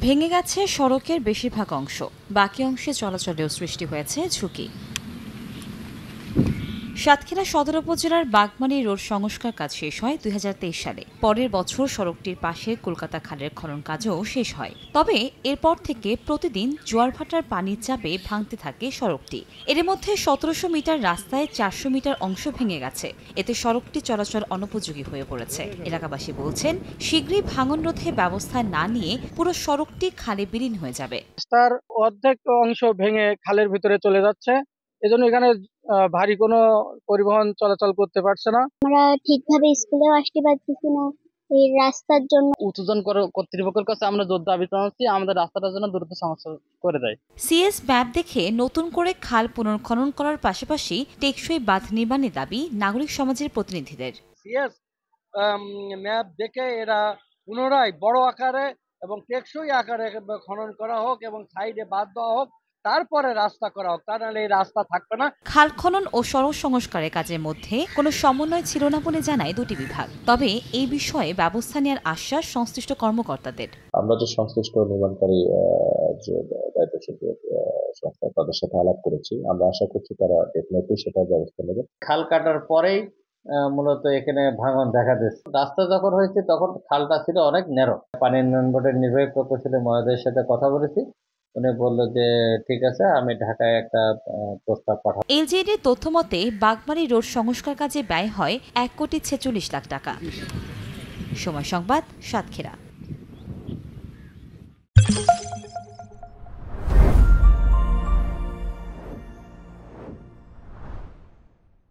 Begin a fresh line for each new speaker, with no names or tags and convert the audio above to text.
ভেঙে গেছে সড়কের বেশিরভাগ অংশ, বাকি অংশে চলাচলেও সৃষ্টি হয়েছে ঝুঁকি। সাতক্ষীরা সদর উপজেলার বাগমারী রোড সংস্কার কাজ শেষ হয় ২০২৩ সালে। পরের বছর সড়কটির পাশে কলকাতা খালের খনন কাজও শেষ হয়। তবে এরপর থেকে প্রতিদিন জোয়ারভাটার পানির চাপে ভাঙতে থাকে সড়কটি। এর মধ্যে ১৭০০ মিটার রাস্তায় ৪০০ মিটার অংশ ভেঙে গেছে। এতে সড়কটি চলাচল অনুপযোগী হয়ে পড়েছে। এলাকাবাসী বলছেন, শীঘ্রই ভাঙন রোধে ব্যবস্থা না নিয়ে পুরো সড়কটি খালে বিলীন হয়ে যাবে।
রাস্তার অর্ধেক অংশ ভেঙে খালের ভিতরে চলে যাচ্ছে। এজন্য এখানে ভারী কোনো পরিবহন চলাচল করতে পারছে না।
আমরা ঠিকভাবে স্কুলেও আসতে পারতেছি না এই রাস্তার জন্য।
উচ্চতন কর্তৃপক্ষের কাছে আমরা জোর দাবি জানাচ্ছি, আমাদের রাস্তাটার জন্য দ্রুত সংস্কার করে দেয়।
সিএস ম্যাপ দেখে নতুন করে খাল পুনর্খনন করার পাশাপাশি টেকসই বাঁধ নির্মাণের দাবি নাগরিক সমাজের প্রতিনিধিদের।
সিএস ম্যাপ দেখে এরা পুনরায় বড় আকারে এবং টেকসই আকারে খনন করা হোক এবং সাইডে বাঁধ দেওয়া হোক, তারপরে রাস্তা করা হোক, তা নাহলে এই রাস্তা থাকবে না।
খাল খনন ও সড়ক সংস্কারের কাজের মধ্যে কোনো সমন্বয় ছিল না বলে জানায় দুটি বিভাগ। তবে এই বিষয়ে ব্যবস্থা নেওয়ার আশ্বাস সংশ্লিষ্ট কর্মকর্তাদের।
আমরা যে সংশ্লিষ্ট নির্মাণকারী যে দায়িত্বশীল সংস্থা তাদের সাথে আলাপ করেছি, আমরা আশা করছি তারা ডেফিনেটলি সেটা ব্যবস্থা নেবে।
খাল কাটার পরেই মূলত এখানে ভাঙন দেখা দিচ্ছে। রাস্তা যখন হয়েছে তখন খালটা ছিল অনেক ন্যারো। পানি উন্নয়ন বোর্ডের নির্বাহী প্রকৌশলী মহোদয়ের সাথে কথা বলেছি, উনি বললো যে ঠিক আছে, আমি ঢাকায় একটা প্রস্তাব পাঠাবো।
এলজিইডির তথ্য মতে বাগমারী রোড সংস্কার কাজে ব্যয় হয় ১,৪৬,০০,০০০ টাকা। সময় সংবাদ, সাতক্ষীরা।